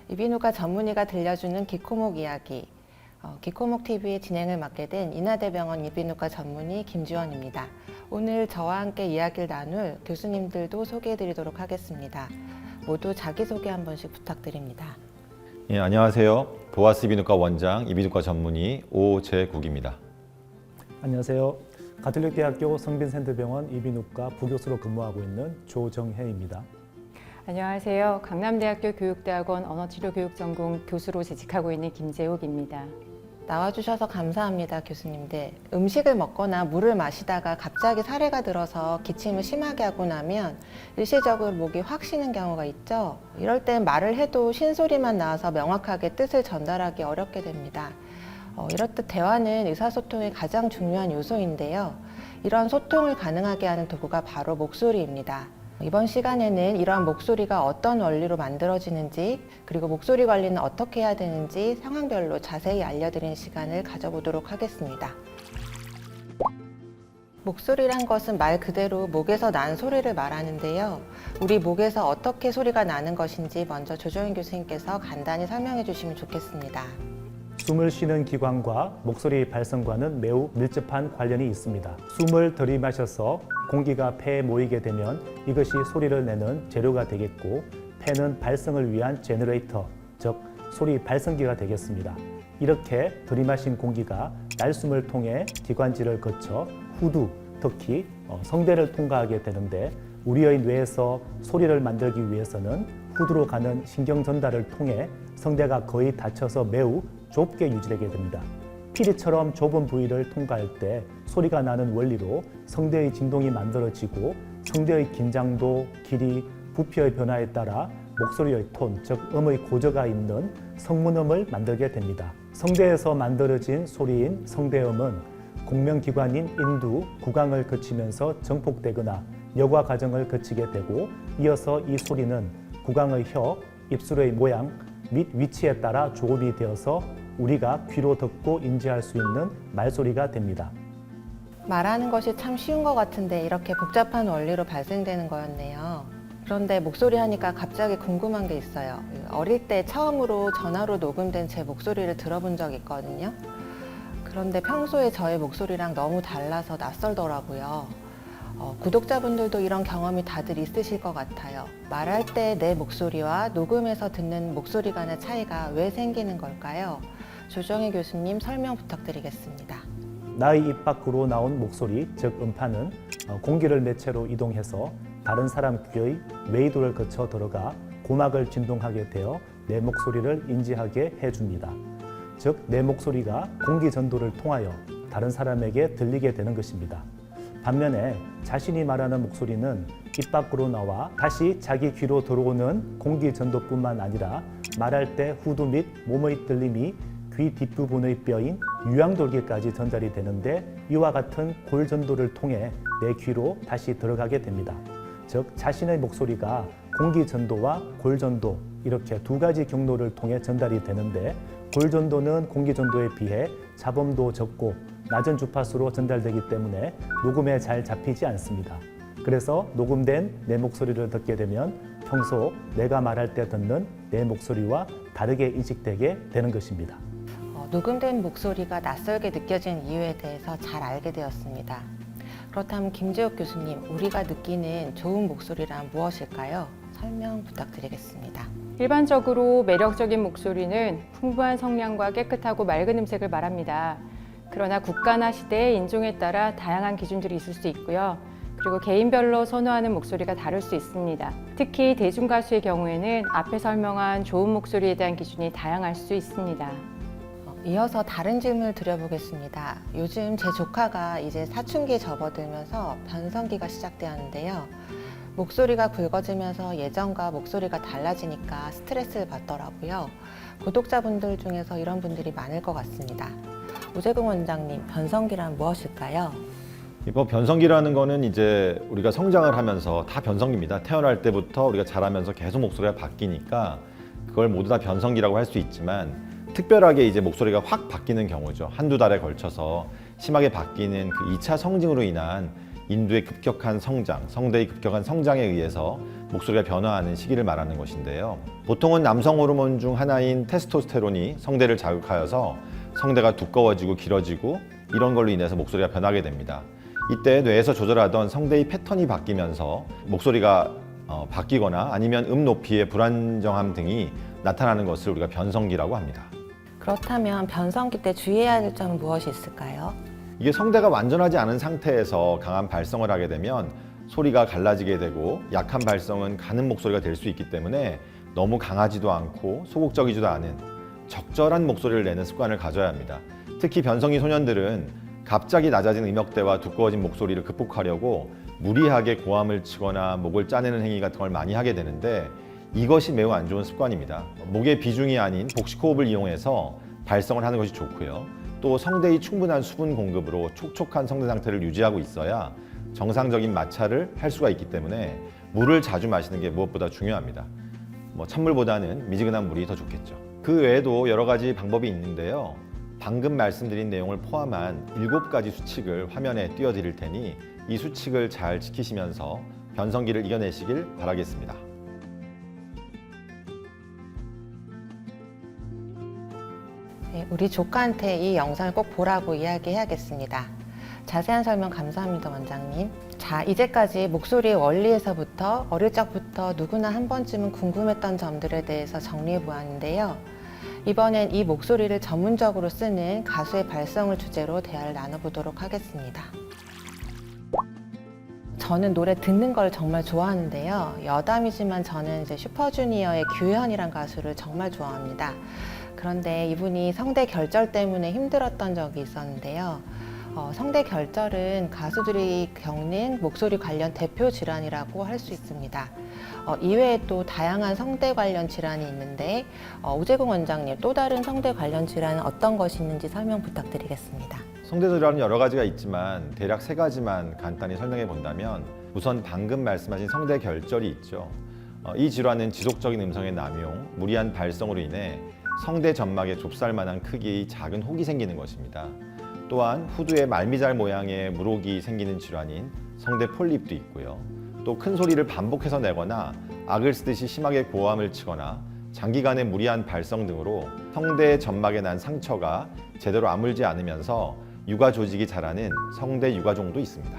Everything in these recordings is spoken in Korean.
이비인후과 전문의가 들려주는 기코목 이야기. 기코목 TV의 진행을 맡게 된 인하대병원 이비인후과 전문의 김지원입니다. 오늘 저와 함께 이야기를 나눌 교수님들도 소개해드리도록 하겠습니다. 모두 자기소개 한 번씩 부탁드립니다. 예, 안녕하세요. 보아스 이비인후과 원장, 이비인후과 전문의 오재국입니다. 안녕하세요. 가톨릭대학교 성빈센터병원 이비인후과 부교수로 근무하고 있는 조정혜입니다. 안녕하세요. 강남대학교 교육대학원 언어치료교육전공 교수로 재직하고 있는 김재욱입니다. 나와주셔서 감사합니다, 교수님들. 음식을 먹거나 물을 마시다가 갑자기 사례가 들어서 기침을 심하게 하고 나면 일시적으로 목이 확 쉬는 경우가 있죠. 이럴 땐 말을 해도 쉰소리만 나와서 명확하게 뜻을 전달하기 어렵게 됩니다. 이렇듯 대화는 의사소통의 가장 중요한 요소인데요. 이런 소통을 가능하게 하는 도구가 바로 목소리입니다. 이번 시간에는 이러한 목소리가 어떤 원리로 만들어지는지, 그리고 목소리 관리는 어떻게 해야 되는지 상황별로 자세히 알려드리는 시간을 가져보도록 하겠습니다. 목소리란 것은 말 그대로 목에서 난 소리를 말하는데요. 우리 목에서 어떻게 소리가 나는 것인지 먼저 조정인 교수님께서 간단히 설명해 주시면 좋겠습니다. 숨을 쉬는 기관과 목소리 발성과는 매우 밀접한 관련이 있습니다. 숨을 들이마셔서 공기가 폐에 모이게 되면 이것이 소리를 내는 재료가 되겠고, 폐는 발성을 위한 제너레이터, 즉 소리 발성기가 되겠습니다. 이렇게 들이마신 공기가 날숨을 통해 기관지를 거쳐 후두, 특히 성대를 통과하게 되는데, 우리의 뇌에서 소리를 만들기 위해서는 후두로 가는 신경 전달을 통해 성대가 거의 닫혀서 매우 좁게 유지되게 됩니다. 피리처럼 좁은 부위를 통과할 때 소리가 나는 원리로 성대의 진동이 만들어지고, 성대의 긴장도, 길이, 부피의 변화에 따라 목소리의 톤, 즉 음의 고저가 있는 성문음을 만들게 됩니다. 성대에서 만들어진 소리인 성대음은 공명기관인 인두, 구강을 거치면서 정폭되거나 여과 과정을 거치게 되고, 이어서 이 소리는 구강의 혀, 입술의 모양 및 위치에 따라 조업이 되어서 우리가 귀로 듣고 인지할 수 있는 말소리가 됩니다. 말하는 것이 참 쉬운 것 같은데 이렇게 복잡한 원리로 발생되는 거였네요. 그런데 목소리 하니까 갑자기 궁금한 게 있어요. 어릴 때 처음으로 전화로 녹음된 제 목소리를 들어본 적이 있거든요. 그런데 평소에 저의 목소리랑 너무 달라서 낯설더라고요. 구독자분들도 이런 경험이 다들 있으실 것 같아요. 말할 때 내 목소리와 녹음해서 듣는 목소리 간의 차이가 왜 생기는 걸까요? 조정희 교수님 설명 부탁드리겠습니다. 나의 입 밖으로 나온 목소리, 즉 음파는 공기를 매체로 이동해서 다른 사람 귀의 웨이도를 거쳐 들어가 고막을 진동하게 되어 내 목소리를 인지하게 해줍니다. 즉, 내 목소리가 공기 전도를 통하여 다른 사람에게 들리게 되는 것입니다. 반면에 자신이 말하는 목소리는 입 밖으로 나와 다시 자기 귀로 들어오는 공기 전도뿐만 아니라 말할 때 후두 및 몸의 떨림이 귀 뒷부분의 뼈인 유양돌기까지 전달이 되는데, 이와 같은 골 전도를 통해 내 귀로 다시 들어가게 됩니다. 즉, 자신의 목소리가 공기 전도와 골 전도, 이렇게 두 가지 경로를 통해 전달이 되는데, 골 전도는 공기 전도에 비해 잡음도 적고 낮은 주파수로 전달되기 때문에 녹음에 잘 잡히지 않습니다. 그래서 녹음된 내 목소리를 듣게 되면 평소 내가 말할 때 듣는 내 목소리와 다르게 인식되게 되는 것입니다. 녹음된 목소리가 낯설게 느껴지는 이유에 대해서 잘 알게 되었습니다. 그렇다면 김재욱 교수님, 우리가 느끼는 좋은 목소리란 무엇일까요? 설명 부탁드리겠습니다. 일반적으로 매력적인 목소리는 풍부한 성량과 깨끗하고 맑은 음색을 말합니다. 그러나 국가나 시대, 인종에 따라 다양한 기준들이 있을 수 있고요. 그리고 개인별로 선호하는 목소리가 다를 수 있습니다. 특히 대중가수의 경우에는 앞에 설명한 좋은 목소리에 대한 기준이 다양할 수 있습니다. 이어서 다른 질문을 드려보겠습니다. 요즘 제 조카가 이제 사춘기에 접어들면서 변성기가 시작되었는데요. 목소리가 굵어지면서 예전과 목소리가 달라지니까 스트레스를 받더라고요. 구독자분들 중에서 이런 분들이 많을 것 같습니다. 오재국 원장님, 변성기란 무엇일까요? 변성기라는 거는 이제 우리가 성장을 하면서 다 변성기입니다. 태어날 때부터 우리가 자라면서 계속 목소리가 바뀌니까 그걸 모두 다 변성기라고 할 수 있지만, 특별하게 이제 목소리가 확 바뀌는 경우죠. 한두 달에 걸쳐서 심하게 바뀌는 그 2차 성징으로 인한 인두의 급격한 성장, 성대의 급격한 성장에 의해서 목소리가 변화하는 시기를 말하는 것인데요. 보통은 남성 호르몬 중 하나인 테스토스테론이 성대를 자극하여서 성대가 두꺼워지고 길어지고 이런 걸로 인해서 목소리가 변하게 됩니다. 이때 뇌에서 조절하던 성대의 패턴이 바뀌면서 목소리가 바뀌거나 아니면 높이의 불안정함 등이 나타나는 것을 우리가 변성기라고 합니다. 그렇다면 변성기 때 주의해야 할 점은 무엇이 있을까요? 이게 성대가 완전하지 않은 상태에서 강한 발성을 하게 되면 소리가 갈라지게 되고 약한 발성은 가는 목소리가 될 수 있기 때문에 너무 강하지도 않고 소극적이지도 않은 적절한 목소리를 내는 습관을 가져야 합니다. 특히 변성기 소년들은 갑자기 낮아진 음역대와 두꺼워진 목소리를 극복하려고 무리하게 고함을 치거나 목을 짜내는 행위 같은 걸 많이 하게 되는데 이것이 매우 안 좋은 습관입니다. 목의 비중이 아닌 복식호흡을 이용해서 발성을 하는 것이 좋고요. 또 성대의 충분한 수분 공급으로 촉촉한 성대 상태를 유지하고 있어야 정상적인 마찰을 할 수가 있기 때문에 물을 자주 마시는 게 무엇보다 중요합니다. 찬물보다는 미지근한 물이 더 좋겠죠. 그 외에도 여러 가지 방법이 있는데요. 방금 말씀드린 내용을 포함한 7가지 수칙을 화면에 띄워드릴 테니 이 수칙을 잘 지키시면서 변성기를 이겨내시길 바라겠습니다. 네, 우리 조카한테 이 영상을 꼭 보라고 이야기해야겠습니다. 자세한 설명 감사합니다, 원장님. 자, 이제까지 목소리의 원리에서부터 어릴 적부터 누구나 한 번쯤은 궁금했던 점들에 대해서 정리해 보았는데요. 이번엔 이 목소리를 전문적으로 쓰는 가수의 발성을 주제로 대화를 나눠보도록 하겠습니다. 저는 노래 듣는 걸 정말 좋아하는데요. 여담이지만 저는 이제 슈퍼주니어의 규현이란 가수를 정말 좋아합니다. 그런데 이분이 성대 결절 때문에 힘들었던 적이 있었는데요. 성대 결절은 가수들이 겪는 목소리 관련 대표 질환이라고 할 수 있습니다. 이외에 또 다양한 성대 관련 질환이 있는데 오재공 원장님, 또 다른 성대 관련 질환은 어떤 것이 있는지 설명 부탁드리겠습니다. 성대 질환은 여러 가지가 있지만 대략 3가지만 간단히 설명해 본다면 우선 방금 말씀하신 성대 결절이 있죠. 이 질환은 지속적인 음성의 남용, 무리한 발성으로 인해 성대 점막에 좁쌀만한 크기의 작은 혹이 생기는 것입니다. 또한 후두에 말미잘 모양의 물혹이 생기는 질환인 성대 폴립도 있고요. 또 큰 소리를 반복해서 내거나 악을 쓰듯이 심하게 고함을 치거나 장기간의 무리한 발성 등으로 성대 점막에 난 상처가 제대로 아물지 않으면서 유가 조직이 자라는 성대 유가종도 있습니다.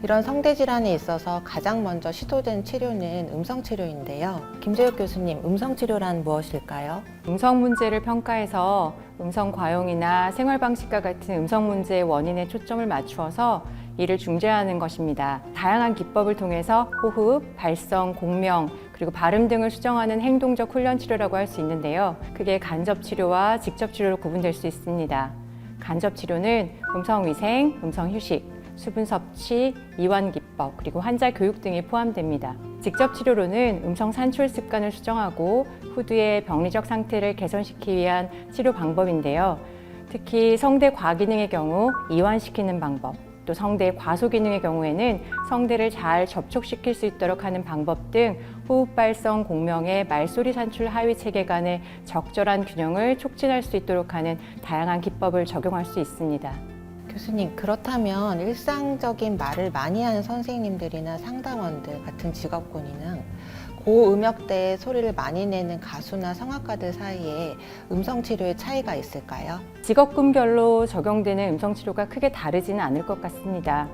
이런 성대 질환에 있어서 가장 먼저 시도된 치료는 음성 치료인데요. 김재욱 교수님, 음성 치료란 무엇일까요? 음성 문제를 평가해서 음성 과용이나 생활 방식과 같은 음성 문제의 원인에 초점을 맞추어서 이를 중재하는 것입니다. 다양한 기법을 통해서 호흡, 발성, 공명, 그리고 발음 등을 수정하는 행동적 훈련 치료라고 할 수 있는데요. 그게 간접 치료와 직접 치료로 구분될 수 있습니다. 간접 치료는 음성 위생, 음성 휴식, 수분 섭취, 이완 기법, 그리고 환자 교육 등이 포함됩니다. 직접 치료로는 음성 산출 습관을 수정하고 후두의 병리적 상태를 개선시키기 위한 치료 방법인데요. 특히 성대 과기능의 경우 이완시키는 방법, 또 성대 과소기능의 경우에는 성대를 잘 접촉시킬 수 있도록 하는 방법 등 호흡 발성 공명의 말소리 산출 하위 체계 간의 적절한 균형을 촉진할 수 있도록 하는 다양한 기법을 적용할 수 있습니다. 교수님, 그렇다면 일상적인 말을 많이 하는 선생님들이나 상담원들 같은 직업군이는 고음역대의 소리를 많이 내는 가수나 성악가들 사이에 음성 치료의 차이가 있을까요? 직업군별로 적용되는 음성 치료가 크게 다르지는 않을 것 같습니다.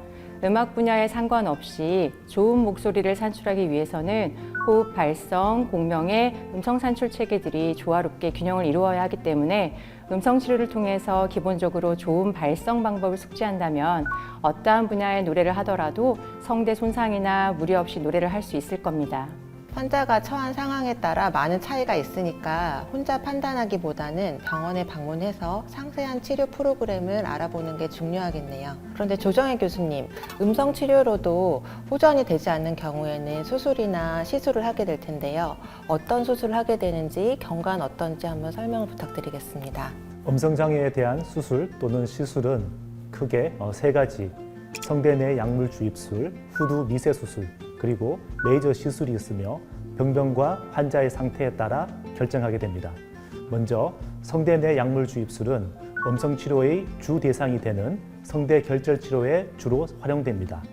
음악 분야에 상관없이 좋은 목소리를 산출하기 위해서는 호흡 발성, 공명의 음성 산출 체계들이 조화롭게 균형을 이루어야 하기 때문에 음성 치료를 통해서 기본적으로 좋은 발성 방법을 숙지한다면 어떠한 분야의 노래를 하더라도 성대 손상이나 무리 없이 노래를 할 수 있을 겁니다. 환자가 처한 상황에 따라 많은 차이가 있으니까 혼자 판단하기보다는 병원에 방문해서 상세한 치료 프로그램을 알아보는 게 중요하겠네요. 그런데 조정혜 교수님, 음성 치료로도 호전이 되지 않는 경우에는 수술이나 시술을 하게 될 텐데요. 어떤 수술을 하게 되는지, 경과는 어떤지 한번 설명을 부탁드리겠습니다. 음성장애에 대한 수술 또는 시술은 크게 3가지, 성대 내 약물 주입술, 후두 미세 수술, 그리고 레이저 시술이 있으며 병변과 환자의 상태에 따라 결정하게 됩니다. 먼저 성대 내 약물 주입술은 음성 치료의 주 대상이 되는 성대 결절 치료에 주로 활용됩니다.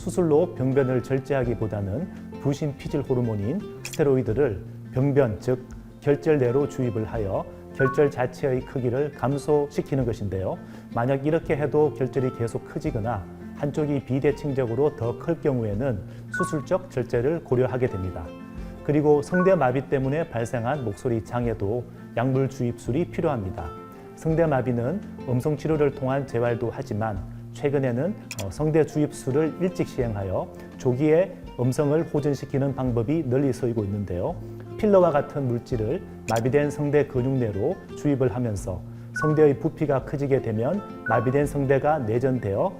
수술로 병변을 절제하기보다는 부신 피질 호르몬인 스테로이드를 병변, 즉 결절 내로 주입을 하여 결절 자체의 크기를 감소시키는 것인데요. 만약 이렇게 해도 결절이 계속 커지거나 한쪽이 비대칭적으로 더 클 경우에는 수술적 절제를 고려하게 됩니다. 그리고 성대마비 때문에 발생한 목소리 장애도 약물 주입술이 필요합니다. 성대마비는 음성 치료를 통한 재활도 하지만 최근에는 성대 주입술을 일찍 시행하여 조기에 음성을 호전시키는 방법이 널리 쓰이고 있는데요. 필러와 같은 물질을 마비된 성대 근육 내로 주입을 하면서 성대의 부피가 커지게 되면 마비된 성대가 내전되어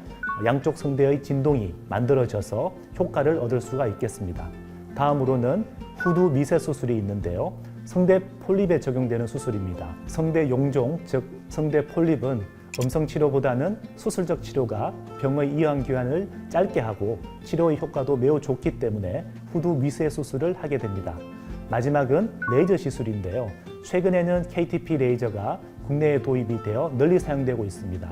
양쪽 성대의 진동이 만들어져서 효과를 얻을 수가 있겠습니다. 다음으로는 후두 미세 수술이 있는데요. 성대 폴립에 적용되는 수술입니다. 성대 용종, 즉 성대 폴립은 음성 치료보다는 수술적 치료가 병의 이완 기간을 짧게 하고 치료의 효과도 매우 좋기 때문에 후두 미세 수술을 하게 됩니다. 마지막은 레이저 시술인데요. 최근에는 KTP 레이저가 국내에 도입이 되어 널리 사용되고 있습니다.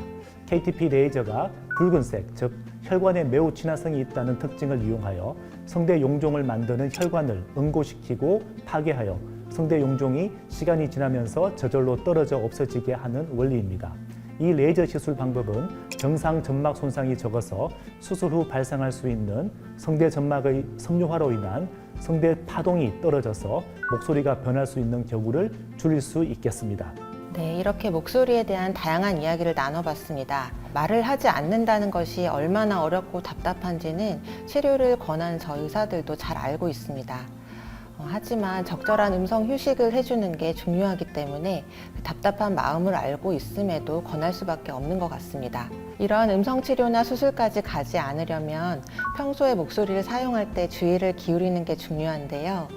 KTP 레이저가 붉은색, 즉 혈관에 매우 친화성이 있다는 특징을 이용하여 성대 용종을 만드는 혈관을 응고시키고 파괴하여 성대 용종이 시간이 지나면서 저절로 떨어져 없어지게 하는 원리입니다. 이 레이저 시술 방법은 정상 점막 손상이 적어서 수술 후 발생할 수 있는 성대 점막의 섬유화로 인한 성대 파동이 떨어져서 목소리가 변할 수 있는 경우를 줄일 수 있겠습니다. 네, 이렇게 목소리에 대한 다양한 이야기를 나눠봤습니다. 말을 하지 않는다는 것이 얼마나 어렵고 답답한지는 치료를 권하는 저 의사들도 잘 알고 있습니다. 하지만 적절한 음성 휴식을 해주는 게 중요하기 때문에 답답한 마음을 알고 있음에도 권할 수밖에 없는 것 같습니다. 이러한 음성 치료나 수술까지 가지 않으려면 평소에 목소리를 사용할 때 주의를 기울이는 게 중요한데요.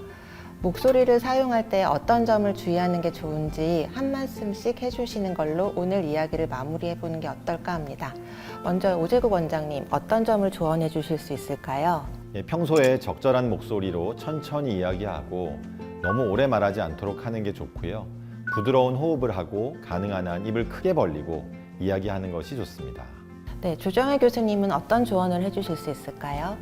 목소리를 사용할 때 어떤 점을 주의하는 게 좋은지 한 말씀씩 해주시는 걸로 오늘 이야기를 마무리해 보는 게 어떨까 합니다. 먼저 오재국 원장님, 어떤 점을 조언해 주실 수 있을까요? 평소에 적절한 목소리로 천천히 이야기하고 너무 오래 말하지 않도록 하는 게 좋고요. 부드러운 호흡을 하고 가능한 한 입을 크게 벌리고 이야기하는 것이 좋습니다. 네, 조정혜 교수님은 어떤 조언을 해주실 수 있을까요?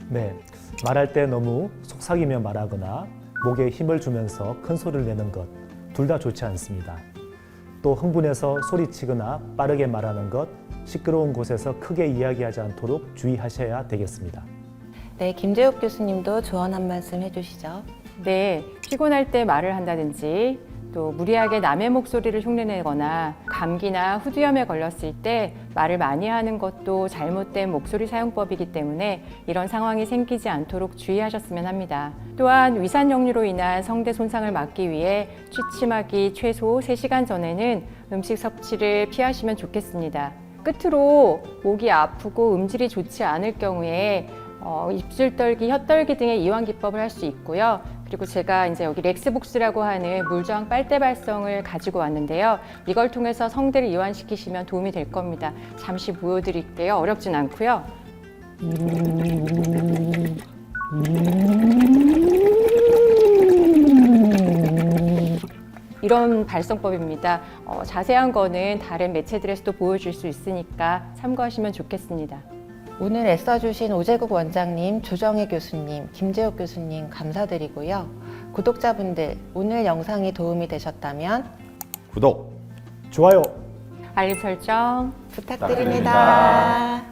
네, 말할 때 너무 속삭이며 말하거나 목에 힘을 주면서 큰 소리를 내는 것, 둘 다 좋지 않습니다. 또 흥분해서 소리치거나 빠르게 말하는 것, 시끄러운 곳에서 크게 이야기하지 않도록 주의하셔야 되겠습니다. 네, 김재욱 교수님도 조언 한 말씀 해주시죠. 네, 피곤할 때 말을 한다든지 또 무리하게 남의 목소리를 흉내내거나 감기나 후두염에 걸렸을 때 말을 많이 하는 것도 잘못된 목소리 사용법이기 때문에 이런 상황이 생기지 않도록 주의하셨으면 합니다. 또한 위산 역류로 인한 성대 손상을 막기 위해 취침하기 최소 3시간 전에는 음식 섭취를 피하시면 좋겠습니다. 끝으로 목이 아프고 음질이 좋지 않을 경우에 입술 떨기, 혀 떨기 등의 이완 기법을 할 수 있고요. 그리고 제가 이제 여기 렉스복스라고 하는 물저항 빨대 발성을 가지고 왔는데요. 이걸 통해서 성대를 이완시키시면 도움이 될 겁니다. 잠시 보여드릴게요. 어렵진 않고요. 이런 발성법입니다. 자세한 거는 다른 매체들에서도 보여줄 수 있으니까 참고하시면 좋겠습니다. 오늘 애써주신 오재국 원장님, 조정혜 교수님, 김재욱 교수님 감사드리고요. 구독자분들, 오늘 영상이 도움이 되셨다면 구독! 좋아요! 알림 설정 부탁드립니다.